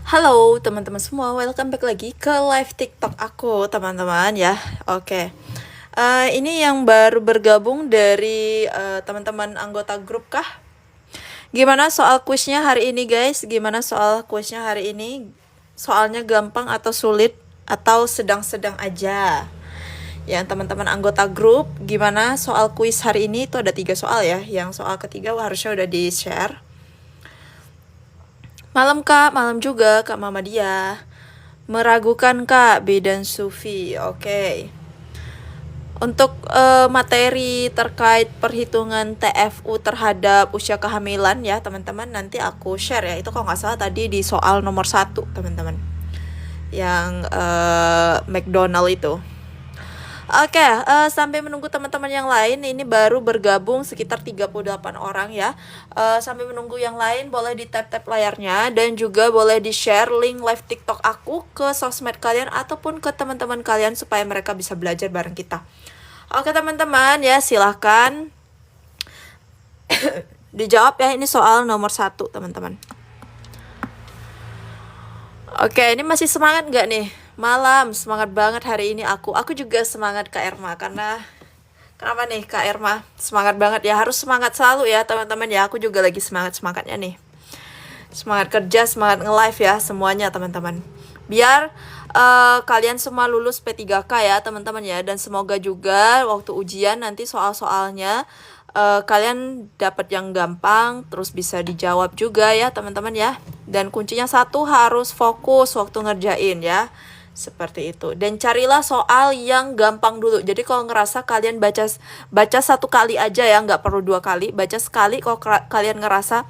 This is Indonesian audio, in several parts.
Halo teman-teman semua, welcome back lagi ke live TikTok aku teman-teman ya. Oke, ini yang baru bergabung dari teman-teman anggota grup kah? Gimana soal kuisnya hari ini guys? Gimana soal kuisnya hari ini? Soalnya gampang atau sulit atau sedang-sedang aja? Yang teman-teman anggota grup, gimana soal kuis hari ini? Itu ada 3 soal ya. Yang soal ketiga harusnya udah di-share. Malam Kak, malam juga Kak Mama Dia. Meragukan Kak, Bidan Sufi. Oke. Untuk materi terkait perhitungan TFU terhadap usia kehamilan ya teman-teman, nanti aku share ya. Itu kalau nggak salah tadi di soal nomor 1 teman-teman. Yang McDonald itu. Oke, sampai menunggu teman-teman yang lain, ini baru bergabung sekitar 38 orang ya. Sampai menunggu yang lain, boleh di tap-tap layarnya dan juga boleh di-share link live TikTok aku ke sosmed kalian ataupun ke teman-teman kalian supaya mereka bisa belajar bareng kita. Oke teman-teman ya, silahkan dijawab ya, ini soal nomor 1 teman-teman. Oke, ini masih semangat nggak nih? Malam, semangat banget hari ini aku. Aku juga semangat Kak Erma, karena kenapa nih Kak Erma? Semangat banget ya, harus semangat selalu ya teman-teman ya. Aku juga lagi semangat-semangatnya nih. Semangat kerja, semangat nge-live ya semuanya teman-teman. Biar kalian semua lulus P3K ya teman-teman ya. Dan semoga juga waktu ujian nanti soal-soalnya kalian dapat yang gampang, terus bisa dijawab juga ya teman-teman ya. Dan kuncinya satu, harus fokus waktu ngerjain ya. Seperti itu. Dan carilah soal yang gampang dulu. Jadi kalau ngerasa kalian baca 1 kali aja ya, nggak perlu 2 kali. Baca sekali kalau kalian ngerasa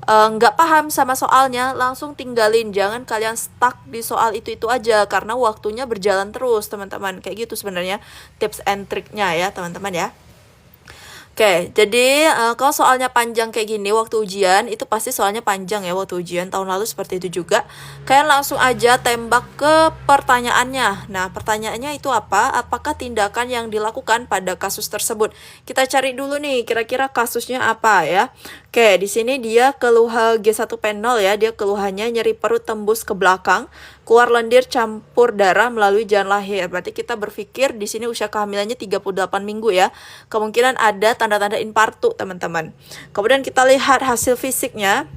nggak paham sama soalnya, langsung tinggalin. Jangan kalian stuck di soal itu aja, karena waktunya berjalan terus teman-teman. Kayak gitu sebenarnya tips and triknya ya teman-teman ya. Oke, jadi kalau soalnya panjang kayak gini waktu ujian, itu pasti soalnya panjang ya waktu ujian. Tahun lalu seperti itu juga. Kalian langsung aja tembak ke pertanyaannya. Nah, pertanyaannya itu apa? Apakah tindakan yang dilakukan pada kasus tersebut? Kita cari dulu nih, kira-kira kasusnya apa ya. Oke, di sini dia keluhan G1 P0 ya. Dia keluhannya nyeri perut tembus ke belakang, keluar lendir campur darah melalui jalan lahir. Berarti kita berpikir di sini usia kehamilannya 38 minggu ya. Kemungkinan ada tanda-tanda infartu, teman-teman. Kemudian kita lihat hasil fisiknya.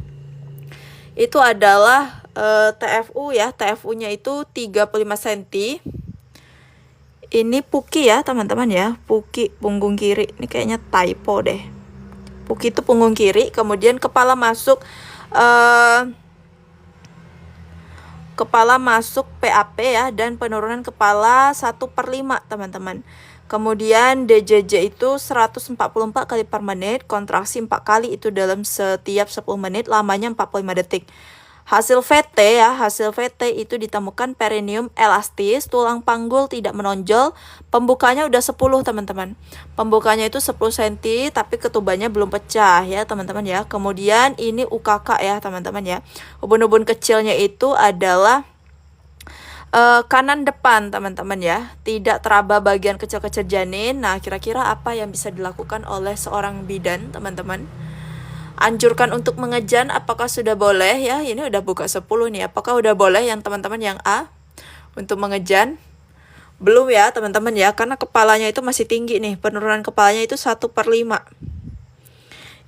Itu adalah TFU ya. TFU-nya itu 35 cm. Ini puki ya, teman-teman ya. Puki punggung kiri. Ini kayaknya typo deh. Puki itu punggung kiri, kemudian kepala masuk PAP ya, dan penurunan kepala 1/5 teman-teman. Kemudian DJJ itu 144 kali per menit, kontraksi 4 kali itu dalam setiap 10 menit, lamanya 45 detik. Hasil VT ya, hasil VT itu ditemukan perineum elastis, tulang panggul tidak menonjol, pembukanya udah 10 teman-teman. Pembukanya itu 10 cm, tapi ketubannya belum pecah ya teman-teman ya. Kemudian ini UKK ya teman-teman ya. Ubun-ubun kecilnya itu adalah kanan depan teman-teman ya, tidak teraba bagian kecil-kecil janin. Nah, kira-kira apa yang bisa dilakukan oleh seorang bidan teman-teman? Anjurkan untuk mengejan, apakah sudah boleh ya? Ini udah buka 10 nih, apakah udah boleh yang teman-teman yang A untuk mengejan? Belum ya teman-teman ya, karena kepalanya itu masih tinggi nih, penurunan kepalanya itu 1/5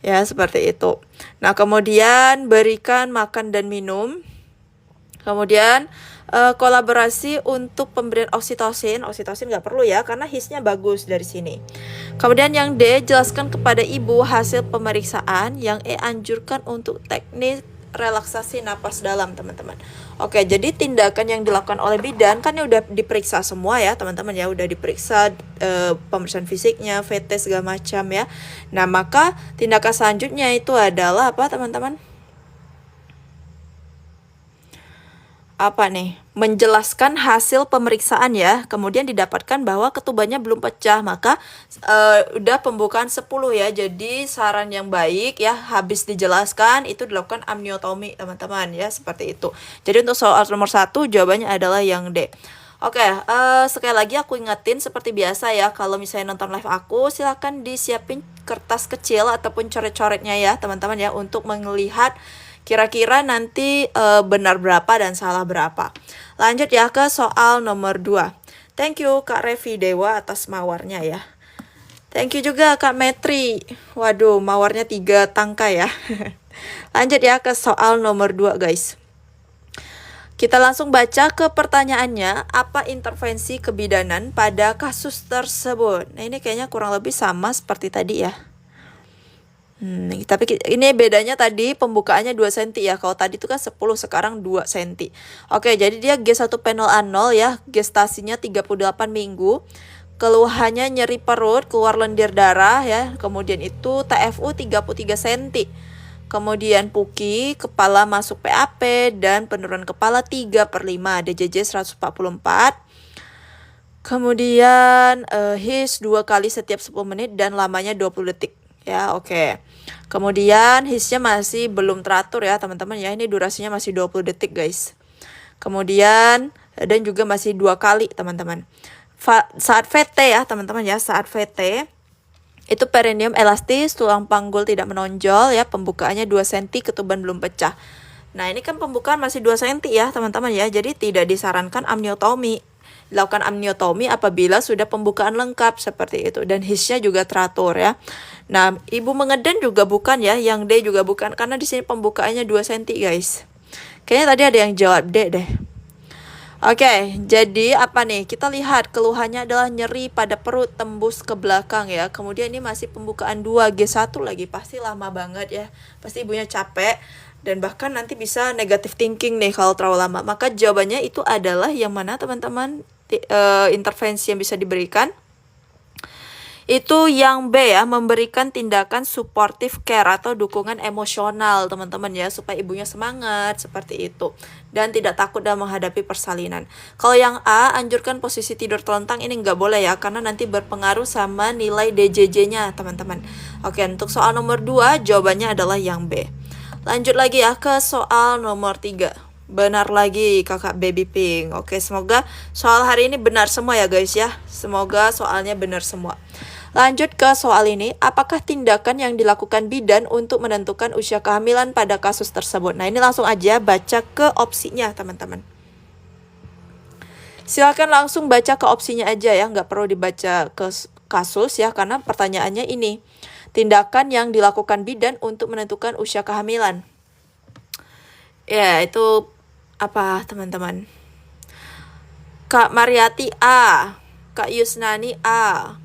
ya, seperti itu. Nah, kemudian berikan makan dan minum. Kemudian kolaborasi untuk pemberian oksitosin. Oksitosin nggak perlu ya, karena hisnya bagus dari sini. Kemudian yang D, jelaskan kepada ibu hasil pemeriksaan. Yang E, anjurkan untuk teknik relaksasi napas dalam teman-teman. Oke, jadi tindakan yang dilakukan oleh bidan kan ya udah diperiksa semua ya teman-teman ya, udah diperiksa pemeriksaan fisiknya, VT segala macam ya. Nah, maka tindakan selanjutnya itu adalah apa teman-teman? Apa nih? Menjelaskan hasil pemeriksaan ya. Kemudian didapatkan bahwa ketubannya belum pecah, maka udah pembukaan 10 ya. Jadi saran yang baik ya, habis dijelaskan itu dilakukan amniotomi teman-teman ya, seperti itu. Jadi untuk soal nomor 1 jawabannya adalah yang D. Oke, sekali lagi aku ingetin seperti biasa ya, kalau misalnya nonton live aku, silahkan disiapin kertas kecil ataupun coret-coretnya ya teman-teman ya, untuk melihat Kira-kira nanti benar berapa dan salah berapa. Lanjut ya ke soal nomor 2. Thank you Kak Revi Dewa atas mawarnya ya. Thank you juga Kak Metri. Waduh, mawarnya 3 tangkai ya. Lanjut ya ke soal nomor 2 guys. Kita langsung baca ke pertanyaannya, apa intervensi kebidanan pada kasus tersebut? Nah ini kayaknya kurang lebih sama seperti tadi ya. Tapi ini bedanya tadi pembukaannya 2 cm ya. Kalau tadi itu kan 10, sekarang 2 cm. Oke, jadi dia G1 panel A0 ya. Gestasinya 38 minggu. Keluhannya nyeri perut, keluar lendir darah ya. Kemudian itu TFU 33 cm. Kemudian puki, kepala masuk PAP, dan penurunan kepala 3/5, DJJ 144. Kemudian his 2 kali setiap 10 menit dan lamanya 20 detik. Ya, oke. Kemudian hisnya masih belum teratur ya teman-teman ya. Ini durasinya masih 20 detik guys. Kemudian dan juga masih 2 kali teman-teman. Saat VT ya teman-teman ya, saat VT itu perineum elastis, tulang panggul tidak menonjol ya, pembukaannya 2 cm, ketuban belum pecah. Nah ini kan pembukaan masih 2 cm ya teman-teman ya, jadi tidak disarankan amniotomi. Dilakukan amniotomi apabila sudah pembukaan lengkap seperti itu, dan hisnya juga teratur ya. Nah ibu mengeden juga bukan ya, yang D juga bukan, karena di sini pembukaannya 2 cm guys. Kayaknya tadi ada yang jawab D deh. Oke, jadi apa nih? Kita lihat keluhannya adalah nyeri pada perut tembus ke belakang ya. Kemudian ini masih pembukaan 2G1 lagi. Pasti lama banget ya. Pasti ibunya capek. Dan bahkan nanti bisa negative thinking nih kalau terlalu lama. Maka jawabannya itu adalah yang mana teman-teman? Intervensi yang bisa diberikan itu yang B ya, memberikan tindakan supportive care atau dukungan emosional teman-teman ya, supaya ibunya semangat seperti itu dan tidak takut dalam menghadapi persalinan. Kalau yang A, anjurkan posisi tidur telentang, ini nggak boleh ya, karena nanti berpengaruh sama nilai DJJ-nya teman-teman. Oke, untuk soal nomor 2 jawabannya adalah yang B. Lanjut lagi ya ke soal nomor 3. Benar lagi kakak baby pink. Oke, semoga soal hari ini benar semua ya guys ya. Semoga soalnya benar semua. Lanjut ke soal ini, apakah tindakan yang dilakukan bidan untuk menentukan usia kehamilan pada kasus tersebut? Nah ini langsung aja baca ke opsinya teman-teman. Silakan langsung baca ke opsinya aja ya, nggak perlu dibaca ke kasus ya, karena pertanyaannya ini. Tindakan yang dilakukan bidan untuk menentukan usia kehamilan. Ya itu apa teman-teman? Kak Mariati A, Kak Yusnani A.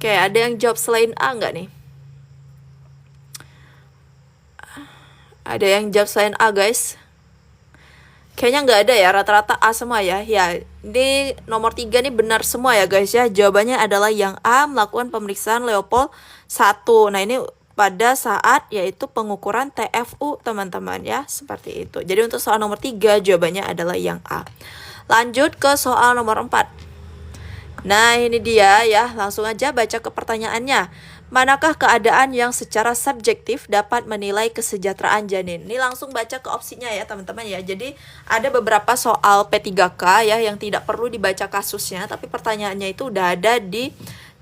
Oke, ada yang jawab selain A nggak nih? Ada yang jawab selain A guys? Kayaknya nggak ada ya, rata-rata A semua ya. Ya, ini nomor 3 nih benar semua ya guys ya. Jawabannya adalah yang A, melakukan pemeriksaan Leopold 1. Nah ini pada saat yaitu pengukuran TFU teman-teman ya, seperti itu. Jadi untuk soal nomor 3 jawabannya adalah yang A. Lanjut ke soal nomor 4. Nah ini dia ya, langsung aja baca ke pertanyaannya. Manakah keadaan yang secara subjektif dapat menilai kesejahteraan janin? Ini langsung baca ke opsinya ya teman-teman ya. Jadi ada beberapa soal P3K ya yang tidak perlu dibaca kasusnya, tapi pertanyaannya itu udah ada di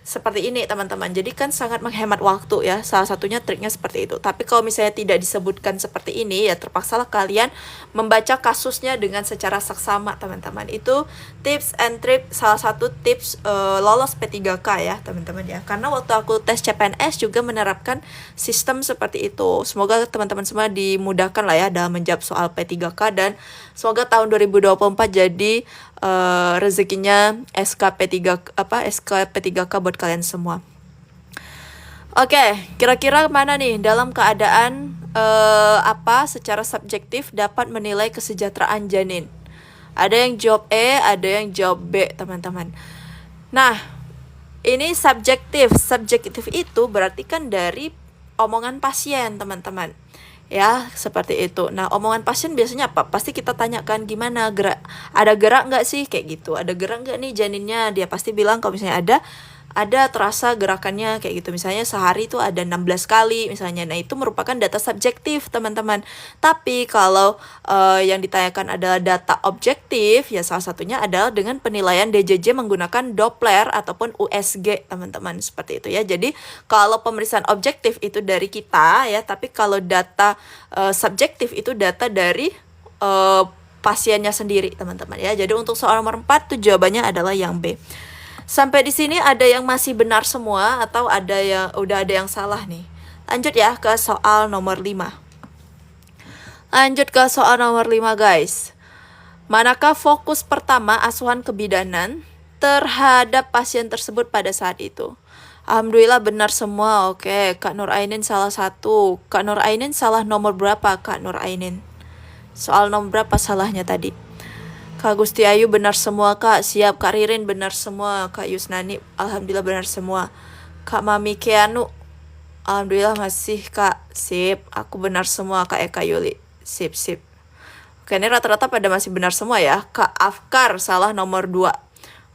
seperti ini teman-teman. Jadi kan sangat menghemat waktu ya. Salah satunya triknya seperti itu. Tapi kalau misalnya tidak disebutkan seperti ini ya, terpaksalah kalian membaca kasusnya dengan secara saksama teman-teman. Itu tips and trick, salah satu tips lolos P3K ya teman-teman ya. Karena waktu aku tes CPNS juga menerapkan sistem seperti itu. Semoga teman-teman semua dimudahkan lah ya dalam menjawab soal P3K, dan semoga tahun 2024 jadi rezekinya SKP3K buat kalian semua. Oke, kira-kira mana nih dalam keadaan apa secara subjektif dapat menilai kesejahteraan janin? Ada yang jawab E, ada yang jawab B, teman-teman. Nah, ini subjektif. Subjektif itu berarti kan dari omongan pasien, teman-teman. Ya, seperti itu. Nah, omongan pasien biasanya apa? Pasti kita tanyakan gimana gerak, ada gerak nggak sih? Kayak gitu. Ada gerak nggak nih janinnya? Dia pasti bilang kalau misalnya ada, ada terasa gerakannya kayak gitu. Misalnya sehari itu ada 16 kali misalnya. Nah, itu merupakan data subjektif, teman-teman. Tapi kalau yang ditanyakan adalah data objektif, ya salah satunya adalah dengan penilaian DJJ menggunakan Doppler ataupun USG, teman-teman. Seperti itu ya. Jadi, kalau pemeriksaan objektif itu dari kita ya, tapi kalau data subjektif itu data dari pasiennya sendiri, teman-teman ya. Jadi untuk soal nomor 4 tuh jawabannya adalah yang B. Sampai di sini ada yang masih benar semua atau ada yang udah ada yang salah nih? Lanjut ya ke soal nomor 5. Lanjut ke soal nomor 5, guys. Manakah fokus pertama asuhan kebidanan terhadap pasien tersebut pada saat itu? Alhamdulillah benar semua. Oke, Kak Nur Ainin salah satu. Kak Nur Ainin salah nomor berapa, Kak Nur Ainin? Soal nomor berapa salahnya tadi? Kak Gusti Ayu benar semua, Kak. Siap. Kak Ririn benar semua. Kak Yusnani alhamdulillah benar semua. Kak Mami Keanu alhamdulillah masih, Kak. Sip. Aku benar semua, Kak Eka Yuli. Sip. Oke, ini rata-rata pada masih benar semua ya. Kak Afkar salah nomor 2.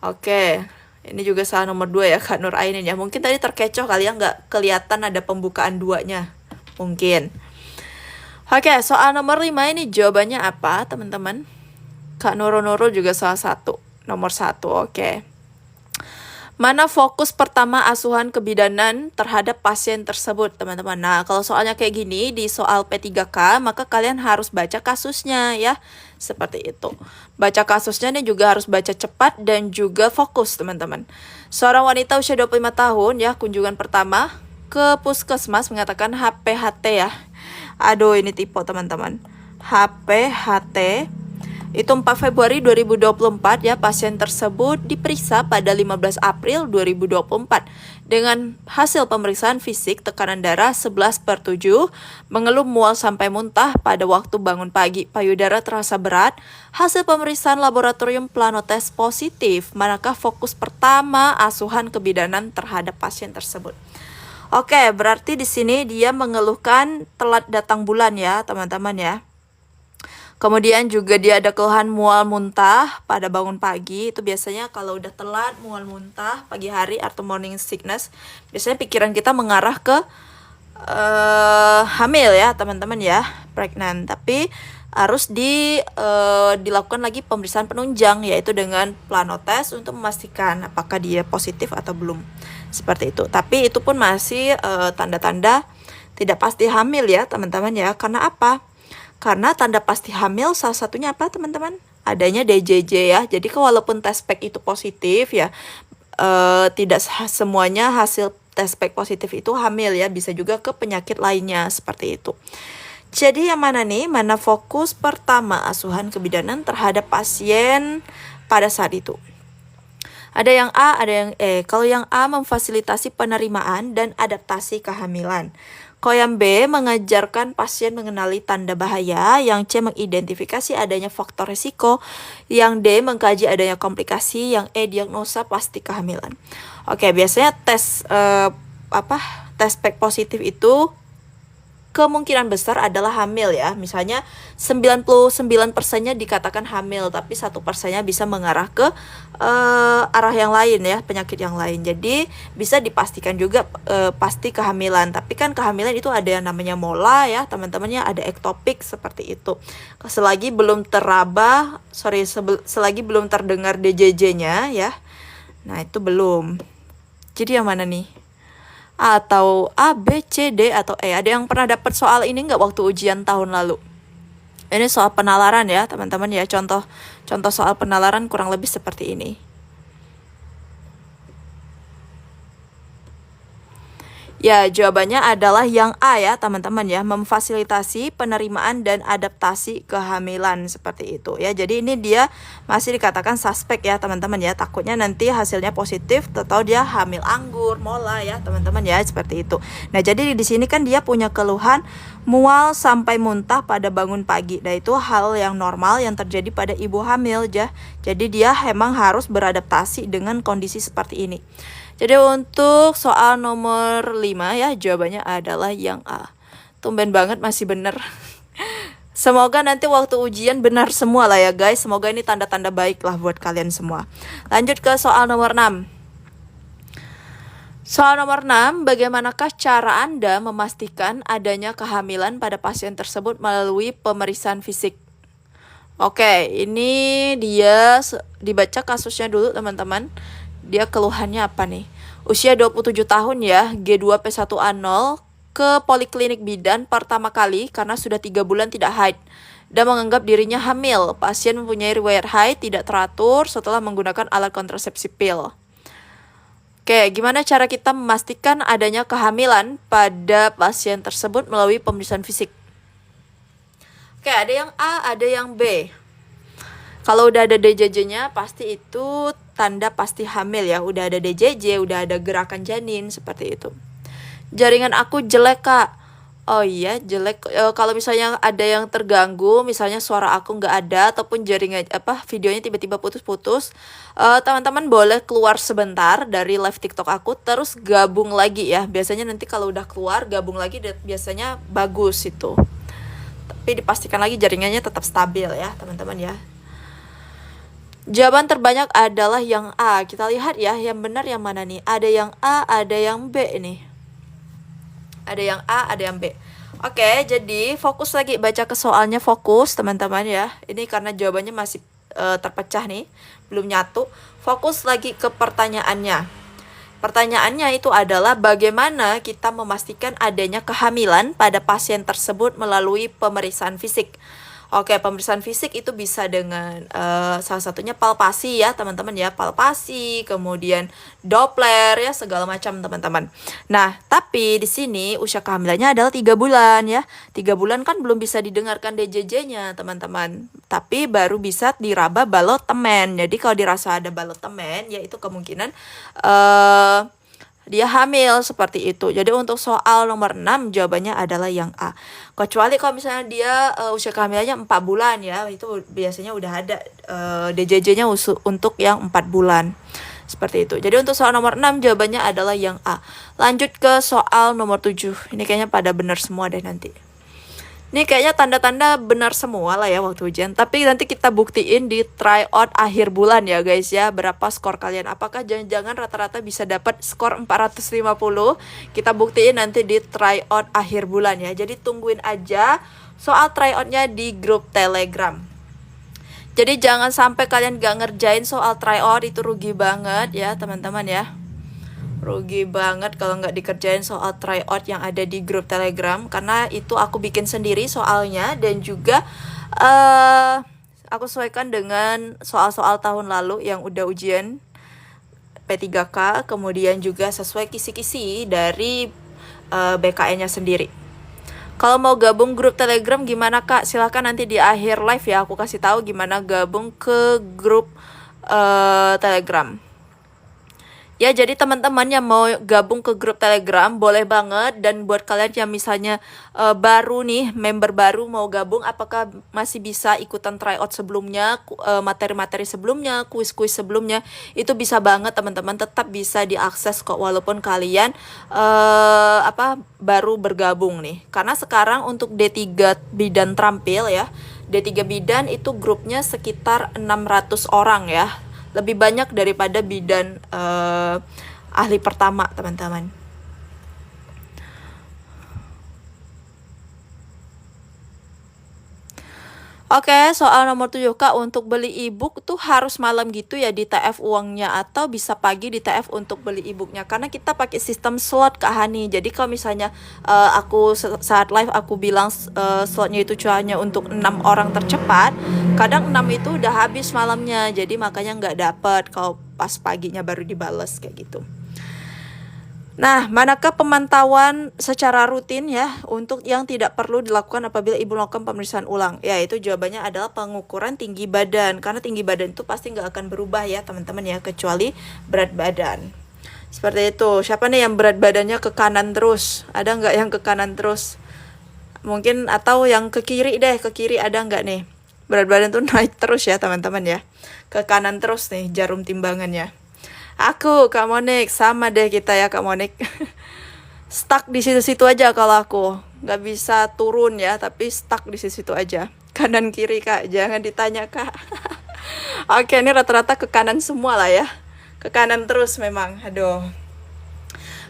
Oke. Ini juga salah nomor 2 ya, Kak Nur Ainin ya. Mungkin tadi terkecoh kali ya, nggak kelihatan ada pembukaan 2-nya. Mungkin. Oke, soal nomor 5 ini jawabannya apa, teman-teman? Kak Nurul juga salah satu. Nomor 1, oke. Mana fokus pertama asuhan kebidanan terhadap pasien tersebut, teman-teman? Nah, kalau soalnya kayak gini di soal P3K, maka kalian harus baca kasusnya ya. Seperti itu. Baca kasusnya ini juga harus baca cepat dan juga fokus, teman-teman. Seorang wanita usia 25 tahun ya, kunjungan pertama ke puskesmas mengatakan HPHT ya. Aduh, ini tipe, teman-teman. HPHT. Itu 4 Februari 2024 ya, pasien tersebut diperiksa pada 15 April 2024 dengan hasil pemeriksaan fisik tekanan darah 11/7, mengeluh mual sampai muntah pada waktu bangun pagi, payudara terasa berat. Hasil pemeriksaan laboratorium planotes positif. Manakah fokus pertama asuhan kebidanan terhadap pasien tersebut? Oke, berarti di sini dia mengeluhkan telat datang bulan ya, teman-teman ya. Kemudian juga dia ada keluhan mual muntah pada bangun pagi. Itu biasanya kalau udah telat mual muntah pagi hari atau morning sickness, biasanya pikiran kita mengarah ke hamil ya, teman-teman ya, pregnant. Tapi harus dilakukan lagi pemeriksaan penunjang, yaitu dengan planotes untuk memastikan apakah dia positif atau belum. Seperti itu. Tapi itu pun masih tanda-tanda tidak pasti hamil ya, teman-teman ya. Karena apa? Karena tanda pasti hamil salah satunya apa, teman-teman? Adanya DJJ ya. Jadi walaupun tes pack itu positif ya, tidak semuanya hasil tes pack positif itu hamil ya. Bisa juga ke penyakit lainnya seperti itu. Jadi yang mana nih? Mana fokus pertama asuhan kebidanan terhadap pasien pada saat itu? Ada yang A, ada yang E. Kalau yang A memfasilitasi penerimaan dan adaptasi kehamilan. Kalau yang B mengajarkan pasien mengenali tanda bahaya, yang C mengidentifikasi adanya faktor risiko, yang D mengkaji adanya komplikasi, yang E diagnosa pasti kehamilan. Oke, biasanya tes tes pack positif itu kemungkinan besar adalah hamil ya. Misalnya 99%-nya dikatakan hamil, tapi 1%-nya bisa mengarah ke arah yang lain ya, penyakit yang lain. Jadi bisa dipastikan juga pasti kehamilan. Tapi kan kehamilan itu ada yang namanya mola ya, teman-temannya, ada ektopik seperti itu. Selagi belum selagi belum terdengar DJJ-nya ya. Nah, itu belum. Jadi yang mana nih? Atau A, B, C, D, atau E? Ada yang pernah dapat soal ini nggak waktu ujian tahun lalu? Ini soal penalaran ya, teman-teman ya. Contoh soal penalaran kurang lebih seperti ini. Ya, jawabannya adalah yang A ya, teman-teman ya. Memfasilitasi penerimaan dan adaptasi kehamilan seperti itu ya. Jadi ini dia masih dikatakan suspek ya, teman-teman ya. Takutnya nanti hasilnya positif atau dia hamil anggur, mola ya, teman-teman ya, seperti itu. Nah, jadi di sini kan dia punya keluhan mual sampai muntah pada bangun pagi. Nah, itu hal yang normal yang terjadi pada ibu hamil ya. Jadi dia emang harus beradaptasi dengan kondisi seperti ini. Jadi untuk soal nomor 5 ya, jawabannya adalah yang A. Tumben banget masih bener. Semoga nanti waktu ujian benar semua lah ya guys. Semoga ini tanda-tanda baik lah buat kalian semua. Lanjut ke soal nomor 6. Soal nomor 6, bagaimanakah cara Anda memastikan adanya kehamilan pada pasien tersebut melalui pemeriksaan fisik? Oke, ini dia dibaca kasusnya dulu teman-teman. Dia keluhannya apa nih? Usia 27 tahun ya, G2P1A0, ke poliklinik bidan pertama kali karena sudah 3 bulan tidak haid dan menganggap dirinya hamil. Pasien mempunyai riwayat haid tidak teratur setelah menggunakan alat kontrasepsi pil. Oke, gimana cara kita memastikan adanya kehamilan pada pasien tersebut melalui pemeriksaan fisik? Oke, ada yang A, ada yang B. Kalau udah ada DJJ-nya, pasti itu tanda pasti hamil ya. Udah ada DJJ, udah ada gerakan janin, seperti itu. Jaringan aku jelek, Kak. Oh iya, jelek. Kalau misalnya ada yang terganggu, misalnya suara aku nggak ada, ataupun jaringan videonya tiba-tiba putus-putus, teman-teman boleh keluar sebentar dari live TikTok aku, terus gabung lagi ya. Biasanya nanti kalau udah keluar, gabung lagi, biasanya bagus itu. Tapi dipastikan lagi jaringannya tetap stabil ya teman-teman ya. Jawaban terbanyak adalah yang A. Kita lihat ya, yang benar yang mana nih? Ada yang A, ada yang B nih. Ada yang A, ada yang B. Oke, jadi fokus lagi baca ke soalnya, fokus teman-teman ya. Ini karena jawabannya masih terpecah nih, belum nyatu. Fokus lagi ke pertanyaannya. Pertanyaannya itu adalah bagaimana kita memastikan adanya kehamilan pada pasien tersebut melalui pemeriksaan fisik. Oke, pemeriksaan fisik itu bisa dengan salah satunya palpasi ya teman-teman ya, palpasi, kemudian Doppler ya, segala macam teman-teman. Nah, tapi di sini usia kehamilannya adalah 3 bulan ya. 3 bulan kan belum bisa didengarkan DJJ-nya teman-teman, tapi baru bisa diraba balot temen. Jadi kalau dirasa ada balot temen, ya itu kemungkinan dia hamil seperti itu. Jadi untuk soal nomor 6 jawabannya adalah yang A. Kecuali kalau misalnya dia usia kehamilannya 4 bulan ya, itu biasanya udah ada DJJ-nya untuk yang 4 bulan. Seperti itu. Jadi untuk soal nomor 6 jawabannya adalah yang A. Lanjut ke soal nomor 7. Ini kayaknya pada benar semua deh nanti. Ini kayaknya tanda-tanda benar semua lah ya waktu ujian. Tapi nanti kita buktiin di tryout akhir bulan ya guys ya. Berapa skor kalian. Apakah jangan-jangan rata-rata bisa dapat skor 450. Kita buktiin nanti di tryout akhir bulan ya. Jadi tungguin aja soal tryoutnya di grup Telegram. Jadi jangan sampai kalian gak ngerjain soal tryout. Itu rugi banget ya teman-teman ya. Rugi banget kalau nggak dikerjain soal tryout yang ada di grup Telegram, karena itu aku bikin sendiri soalnya dan juga aku sesuaikan dengan soal-soal tahun lalu yang udah ujian P3K, kemudian juga sesuai kisi-kisi dari BKN-nya sendiri. Kalau mau gabung grup Telegram gimana Kak? Silahkan nanti di akhir live ya aku kasih tahu gimana gabung ke grup Telegram. Ya, jadi teman-teman yang mau gabung ke grup Telegram boleh banget. Dan buat kalian yang misalnya baru nih, member baru mau gabung, apakah masih bisa ikutan tryout sebelumnya, materi-materi sebelumnya, kuis-kuis sebelumnya, itu bisa banget teman-teman, tetap bisa diakses kok walaupun kalian baru bergabung nih. Karena sekarang untuk D3 bidan terampil ya, D3 bidan itu grupnya sekitar 600 orang ya. Lebih banyak daripada bidan ahli pertama teman-teman. Oke, soal nomor 7 Kak, untuk beli ebook tuh harus malam gitu ya di TF uangnya, atau bisa pagi di TF untuk beli ebooknya, karena kita pakai sistem slot Kak Hani. Jadi kalau misalnya aku saat live aku bilang slotnya itu hanya untuk 6 orang tercepat, kadang 6 itu udah habis malamnya, jadi makanya nggak dapet kalau pas paginya baru dibales kayak gitu. Nah, manakah pemantauan secara rutin ya untuk yang tidak perlu dilakukan apabila ibu melakukan pemeriksaan ulang? Ya, itu jawabannya adalah pengukuran tinggi badan. Karena tinggi badan itu pasti nggak akan berubah ya teman-teman ya, kecuali berat badan. Seperti itu. Siapa nih yang berat badannya ke kanan terus? Ada nggak yang ke kanan terus? Mungkin, atau yang ke kiri deh, ke kiri ada nggak nih? Berat badan tuh naik terus ya teman-teman ya. Ke kanan terus nih jarum timbangannya. Aku, Kak Monik, sama deh kita ya Kak Monik. Stuck di situ-situ aja kalau aku. Gak bisa turun ya, tapi stuck di situ aja. Kanan kiri Kak, jangan ditanya Kak. Oke, ini rata-rata ke kanan semua lah ya. Ke kanan terus memang, aduh.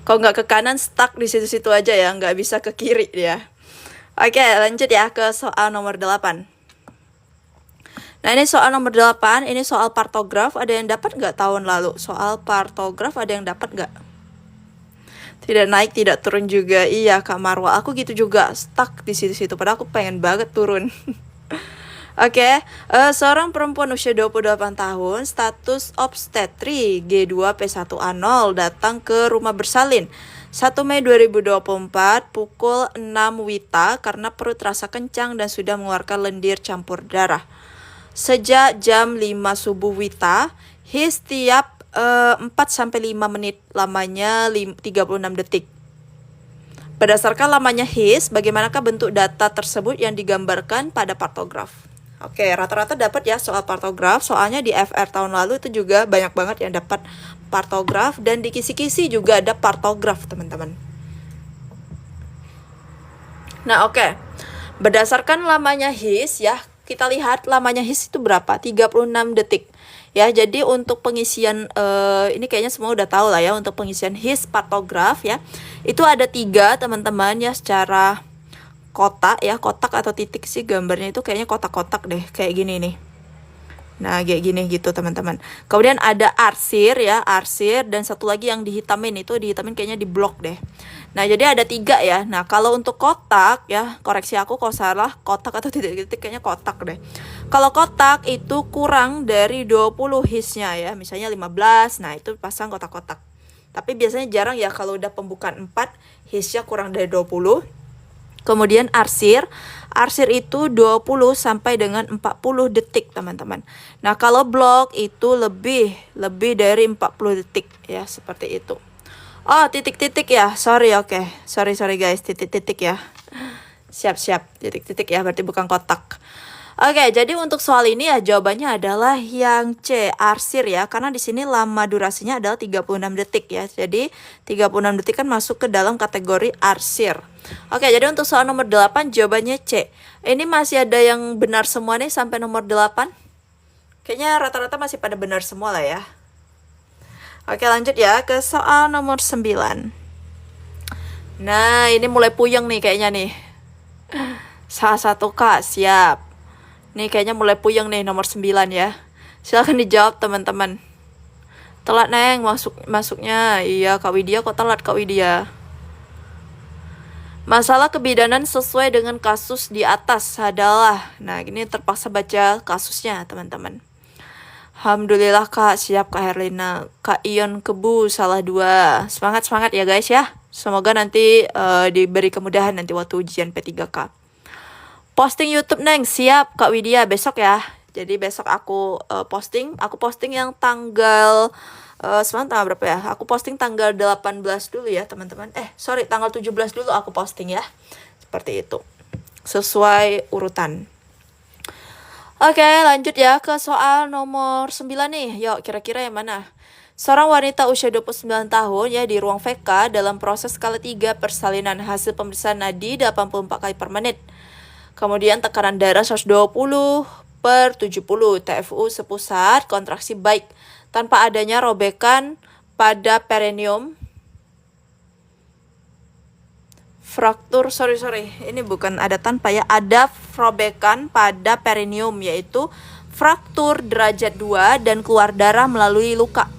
Kalau nggak ke kanan stuck di situ-situ aja ya, nggak bisa ke kiri dia. Oke, lanjut ya ke soal nomor 8. Nah, ini soal nomor 8, ini soal partograf. Ada yang dapat nggak tahun lalu? Soal partograf ada yang dapat nggak? Tidak naik, tidak turun juga. Iya, Kak Marwa. Aku gitu juga, stuck di situ-situ. Padahal aku pengen banget turun. Oke, seorang perempuan usia 28 tahun, status obstetri G2 P1A0 datang ke rumah bersalin 1 Mei 2024 pukul 6 WITA karena perut terasa kencang dan sudah mengeluarkan lendir campur darah. Sejak jam 5 subuh WITA, his tiap 4-5 menit, lamanya 36 detik. Berdasarkan lamanya his, bagaimanakah bentuk data tersebut yang digambarkan pada partograf? Oke, rata-rata dapat ya soal partograf. Soalnya di FR tahun lalu itu juga banyak banget yang dapat partograf. Dan di kisi-kisi juga ada partograf, teman-teman. Nah, oke. Berdasarkan lamanya his ya, kita lihat lamanya his itu berapa? 36 detik. Ya, jadi untuk pengisian, ini kayaknya semua udah tahu lah ya, untuk pengisian his partograf ya. Itu ada 3, teman-teman ya, secara kotak ya, kotak atau titik sih gambarnya itu kayaknya kotak-kotak deh, kayak gini nih. Nah, kayak gini gitu teman-teman. Kemudian ada arsir ya, arsir, dan satu lagi yang dihitamin, itu dihitamin kayaknya di blok deh. Nah, jadi ada 3 ya. Nah, kalau untuk kotak ya, koreksi aku kalau salah, kotak atau titik-titik kayaknya kotak deh. Kalau kotak itu kurang dari 20 hisnya ya, misalnya 15, nah itu pasang kotak-kotak. Tapi biasanya jarang ya kalau udah pembukaan 4, hisnya kurang dari 20. Kemudian arsir itu 20 sampai dengan 40 detik, teman-teman. Nah, kalau blok itu lebih dari 40 detik ya, seperti itu. Oh, titik-titik ya. Sorry, oke. Sorry guys, titik-titik ya. Siap, titik-titik ya, berarti bukan kotak. Oke, jadi untuk soal ini ya jawabannya adalah yang C, arsir ya. Karena di sini lama durasinya adalah 36 detik ya. Jadi 36 detik kan masuk ke dalam kategori arsir. Oke, jadi untuk soal nomor 8 jawabannya C. Ini masih ada yang benar semua nih sampai nomor 8. Kayaknya rata-rata masih pada benar semua lah ya. Oke, lanjut ya ke soal nomor 9. Nah, ini mulai puyeng nih kayaknya nih. Salah satu Kak, siap. Nih kayaknya mulai puyeng nih nomor 9 ya. Silahkan dijawab teman-teman. Telat Neng masuknya. Iya Kak Widya, kok telat Kak Widya? Masalah kebidanan sesuai dengan kasus di atas adalah. Nah, ini terpaksa baca kasusnya teman-teman. Alhamdulillah Kak, siap Kak Herlina. Kak Ion Kebu salah 2. Semangat ya guys ya. Semoga nanti diberi kemudahan nanti waktu ujian P3K. Posting YouTube Neng, siap Kak Widya, besok ya. Jadi besok aku posting yang tanggal sekarang tanggal berapa ya? Aku posting tanggal 18 dulu ya teman-teman. Tanggal 17 dulu aku posting ya. Seperti itu. Sesuai urutan. Oke, lanjut ya ke soal nomor 9 nih. Yuk, kira-kira yang mana? Seorang wanita usia 29 tahun ya di ruang VK dalam proses skala 3 persalinan, hasil pemeriksaan nadi 84 kali per menit. Kemudian tekanan darah 120/70, TFU sepusat, kontraksi baik tanpa adanya robekan pada perineum. Fraktur, ini bukan ada tanpa ya, ada robekan pada perineum, yaitu fraktur derajat 2 dan keluar darah melalui luka.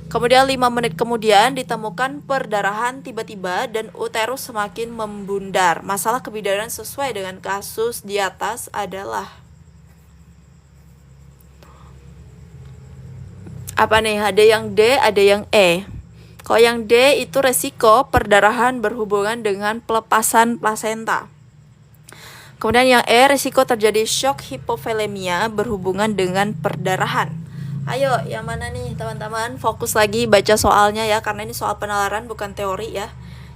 Kemudian 5 menit kemudian ditemukan perdarahan tiba-tiba dan uterus semakin membundar. Masalah kebidanan sesuai dengan kasus di atas adalah apa nih? Ada yang D, ada yang E. Kalau yang D itu resiko perdarahan berhubungan dengan pelepasan plasenta. Kemudian yang E, resiko terjadi shock hipovolemia berhubungan dengan perdarahan. Ayo, yang mana nih teman-teman? Fokus lagi baca soalnya ya, karena ini soal penalaran bukan teori ya.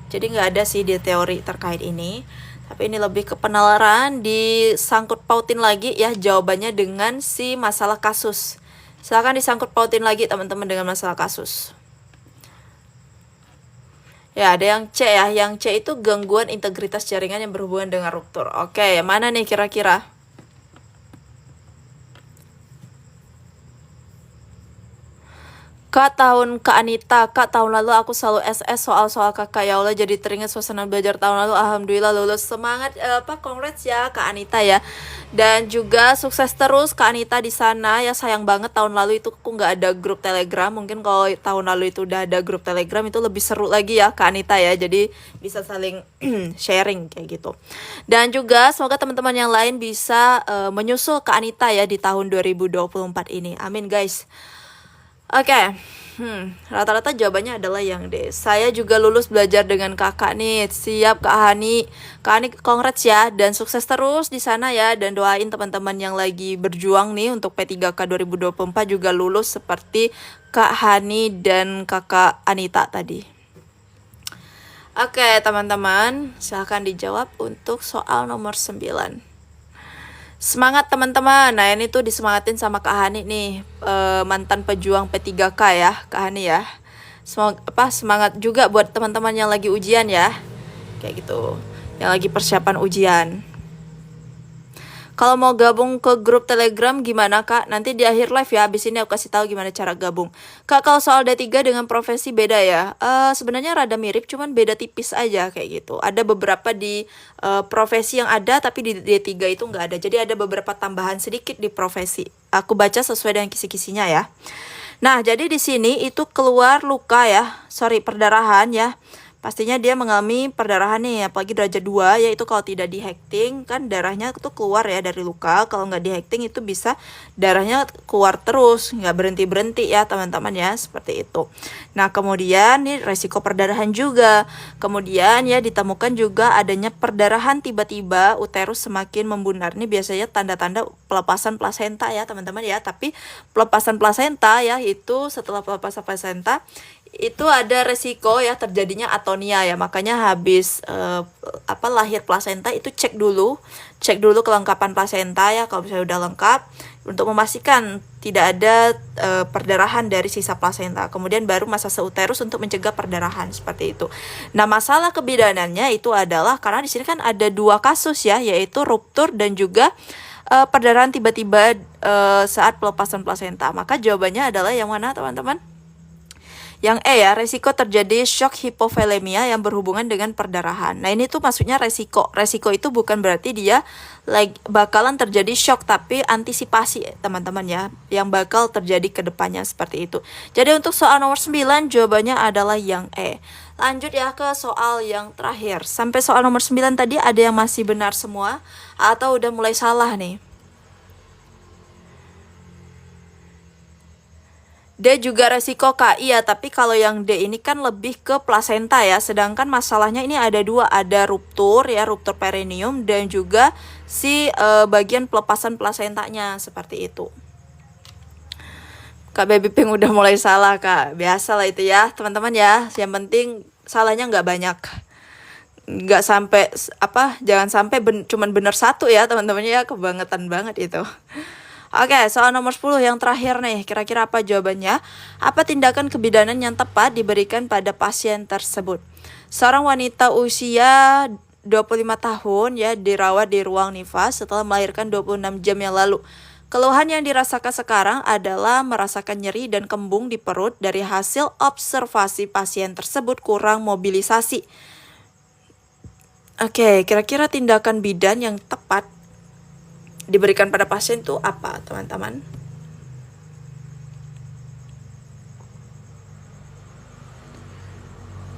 Jadi nggak ada sih di teori terkait ini. Tapi ini lebih ke penalaran, disangkut pautin lagi ya jawabannya dengan si masalah kasus. Silakan disangkut pautin lagi teman-teman dengan masalah kasus. Ya, ada yang C ya. Yang C itu gangguan integritas jaringan yang berhubungan dengan ruptur. Oke, yang mana nih kira-kira? Kak Anita, Kak tahun lalu aku selalu SS soal-soal kakak, ya Allah jadi teringat suasana belajar tahun lalu. Alhamdulillah lulus, semangat congrats ya Kak Anita ya. Dan juga sukses terus Kak Anita di sana ya. Sayang banget tahun lalu itu aku nggak ada grup Telegram. Mungkin kalau tahun lalu itu udah ada grup Telegram itu lebih seru lagi ya Kak Anita ya. Jadi bisa saling sharing kayak gitu. Dan juga semoga teman-teman yang lain bisa menyusul Kak Anita ya di tahun 2024 ini. Amin guys. Oke, rata-rata jawabannya adalah yang D. Saya juga lulus belajar dengan kakak nih. Siap Kak Hani. Kak Hani congrats ya dan sukses terus di sana ya, dan doain teman-teman yang lagi berjuang nih untuk P3K 2024 juga lulus seperti Kak Hani dan Kakak Anita tadi. Oke, teman-teman, silahkan dijawab untuk soal nomor 9. Semangat teman-teman. Nah ini tuh disemangatin sama Kak Hani nih, mantan pejuang P3K ya Kak Hani ya. Semangat juga buat teman-teman yang lagi ujian ya, kayak gitu, yang lagi persiapan ujian. Kalau mau gabung ke grup Telegram gimana Kak? Nanti di akhir live ya, habis ini aku kasih tahu gimana cara gabung. Kak, kalau soal D3 dengan profesi beda ya? Sebenarnya rada mirip, cuman beda tipis aja kayak gitu. Ada beberapa di profesi yang ada, tapi di D3 itu nggak ada. Jadi ada beberapa tambahan sedikit di profesi. Aku baca sesuai dengan kisi-kisinya ya. Nah, jadi di sini itu keluar luka ya, perdarahan ya. Pastinya dia mengalami perdarahan nih, apalagi derajat 2, yaitu kalau tidak di hekting kan darahnya tuh keluar ya dari luka. Kalau nggak di hekting itu bisa darahnya keluar terus, nggak berhenti-berhenti ya teman-teman ya, seperti itu. Nah kemudian nih resiko perdarahan juga. Kemudian ya ditemukan juga adanya perdarahan tiba-tiba, uterus semakin membunar. Ini biasanya tanda-tanda pelepasan plasenta ya teman-teman ya. Tapi pelepasan plasenta ya, itu setelah pelepasan plasenta itu ada resiko ya terjadinya atonia ya. Makanya habis lahir plasenta itu cek dulu kelengkapan plasenta ya. Kalau misalnya udah lengkap, untuk memastikan tidak ada perdarahan dari sisa plasenta. Kemudian baru masa seuterus untuk mencegah perdarahan, seperti itu. Nah masalah kebidanannya itu adalah karena di sini kan ada 2 kasus ya, yaitu ruptur dan juga perdarahan tiba-tiba saat pelepasan plasenta. Maka jawabannya adalah yang mana teman-teman? Yang E ya, resiko terjadi shock hipovolemia yang berhubungan dengan perdarahan. Nah ini tuh maksudnya resiko. Resiko itu bukan berarti dia bakalan terjadi shock, tapi antisipasi teman-teman ya, yang bakal terjadi ke depannya, seperti itu. Jadi untuk soal nomor 9 jawabannya adalah yang E. Lanjut ya ke soal yang terakhir. Sampai soal nomor 9 tadi ada yang masih benar semua atau udah mulai salah nih? D juga resiko Kak, iya, tapi kalau yang D ini kan lebih ke plasenta ya. Sedangkan masalahnya ini ada 2, ada ruptur ya, ruptur perineum, dan juga si bagian pelepasan plasentanya, seperti itu. Kak Baby Pink udah mulai salah Kak, biasa lah itu ya teman-teman ya. Yang penting salahnya nggak banyak, nggak sampai jangan sampai cuman bener 1 ya teman-teman ya, kebangetan banget itu. Oke, soal nomor 10 yang terakhir nih. Kira-kira apa jawabannya? Apa tindakan kebidanan yang tepat diberikan pada pasien tersebut? Seorang wanita usia 25 tahun ya dirawat di ruang nifas setelah melahirkan 26 jam yang lalu. Keluhan yang dirasakan sekarang adalah merasakan nyeri dan kembung di perut. Dari hasil observasi pasien tersebut kurang mobilisasi. Oke, kira-kira tindakan bidan yang tepat diberikan pada pasien itu apa teman-teman?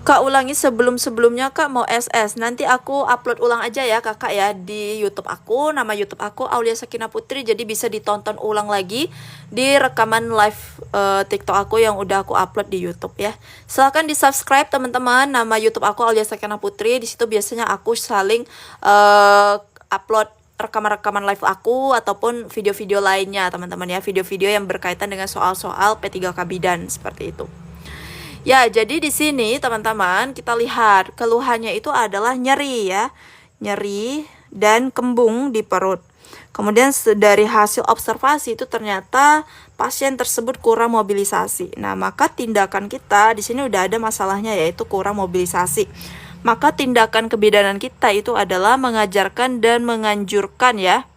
Kak ulangi sebelumnya Kak mau SS. Nanti aku upload ulang aja ya Kakak ya di YouTube aku. Nama YouTube aku Aulia Sakinah Putri. Jadi bisa ditonton ulang lagi di rekaman live TikTok aku yang udah aku upload di YouTube ya. Silahkan di subscribe teman-teman. Nama YouTube aku Aulia Sakinah Putri. Di situ biasanya aku saling upload rekaman-rekaman live aku ataupun video-video lainnya teman-teman ya. Video-video yang berkaitan dengan soal-soal P3K Bidan, seperti itu. Ya, jadi di sini teman-teman kita lihat keluhannya itu adalah nyeri ya. Nyeri dan kembung di perut. Kemudian dari hasil observasi itu ternyata pasien tersebut kurang mobilisasi. Nah, maka tindakan kita di sini udah ada masalahnya, yaitu kurang mobilisasi. Maka tindakan kebidanan kita itu adalah mengajarkan dan menganjurkan ya.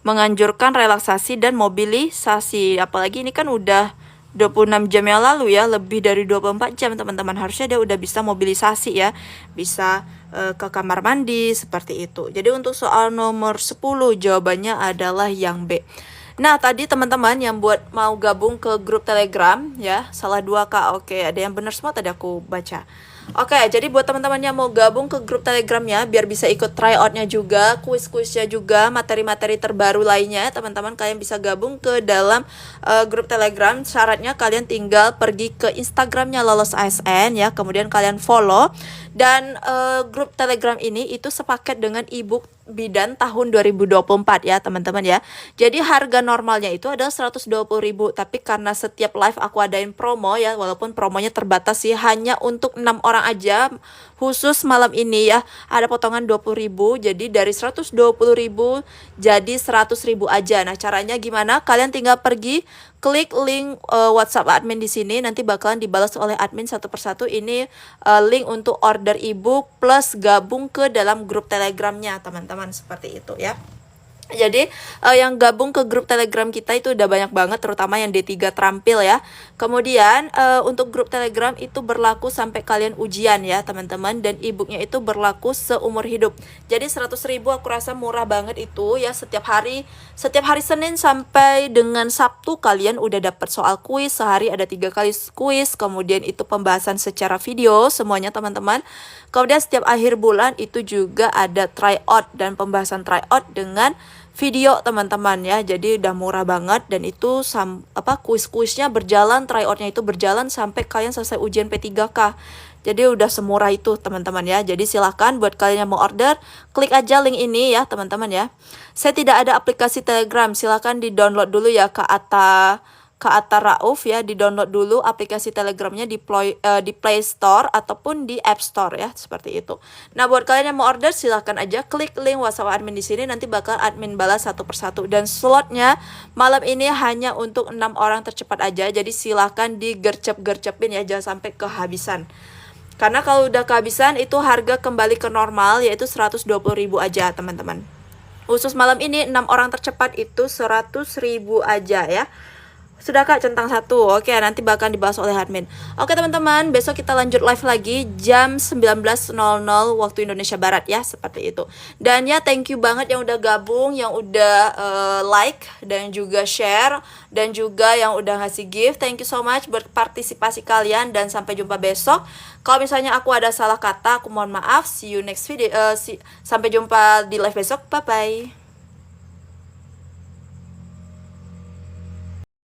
Menganjurkan relaksasi dan mobilisasi. Apalagi ini kan udah 26 jam yang lalu ya, lebih dari 24 jam teman-teman. Harusnya dia udah bisa mobilisasi ya, bisa ke kamar mandi seperti itu. Jadi untuk soal nomor 10 jawabannya adalah yang B. Nah, tadi teman-teman yang buat mau gabung ke grup Telegram ya, salah 2 Kak. Oke, ada yang benar semua tadi aku baca. Oke, jadi buat teman-teman yang mau gabung ke grup Telegramnya biar bisa ikut tryoutnya juga, kuis-kuisnya juga, materi-materi terbaru lainnya, teman-teman kalian bisa gabung ke dalam grup Telegram. Syaratnya kalian tinggal pergi ke Instagramnya Lolos ASN ya, kemudian kalian follow. Dan grup Telegram ini itu sepaket dengan ebook bidan tahun 2024 ya teman-teman ya. Jadi harga normalnya itu adalah 120.000, tapi karena setiap live aku adain promo ya, walaupun promonya terbatas sih, hanya untuk 6 orang aja, khusus malam ini ya, ada potongan 20.000, jadi dari 120.000 jadi 100.000 aja. Nah, caranya gimana? Kalian tinggal pergi klik link WhatsApp admin di sini, nanti bakalan dibalas oleh admin satu persatu. Ini link untuk order ebook plus gabung ke dalam grup Telegramnya teman-teman, seperti itu ya. Jadi yang gabung ke grup Telegram kita itu udah banyak banget, terutama yang D3 terampil ya. Kemudian untuk grup Telegram itu berlaku sampai kalian ujian ya teman-teman, dan ebooknya itu berlaku seumur hidup. Jadi 100.000 aku rasa murah banget itu ya. Setiap hari Senin sampai dengan Sabtu kalian udah dapat soal kuis, sehari ada 3 kali kuis, kemudian itu pembahasan secara video semuanya teman-teman. Kemudian setiap akhir bulan itu juga ada tryout dan pembahasan tryout dengan video teman-teman ya. Jadi udah murah banget, dan itu kuis-kuisnya berjalan, tryoutnya itu berjalan sampai kalian selesai ujian P3K. Jadi udah semurah itu teman-teman ya. Jadi silahkan buat kalian yang mau order, klik aja link ini ya teman-teman ya. Saya tidak ada aplikasi Telegram, silahkan di download dulu ya Kak Atta Rauf ya, di download dulu aplikasi Telegramnya di Play Store ataupun di App Store ya, seperti itu. Nah, buat kalian yang mau order silahkan aja klik link WhatsApp admin di sini, nanti bakal admin balas satu persatu. Dan slotnya malam ini hanya untuk 6 orang tercepat aja, jadi silahkan digercep-gercepin ya, jangan sampai kehabisan. Karena kalau udah kehabisan itu harga kembali ke normal, yaitu 120.000 aja teman-teman. Khusus malam ini 6 orang tercepat itu 100.000 aja ya. Sudah Kak, centang 1. Oke, nanti bakal dibahas oleh admin. Oke teman-teman, besok kita lanjut live lagi jam 19.00 waktu Indonesia Barat ya, seperti itu. Dan ya thank you banget yang udah gabung, yang udah like dan juga share, dan juga yang udah ngasih gift. Thank you so much buat partisipasi kalian, dan sampai jumpa besok. Kalau misalnya aku ada salah kata, aku mohon maaf. See you next video. Sampai jumpa di live besok. Bye bye.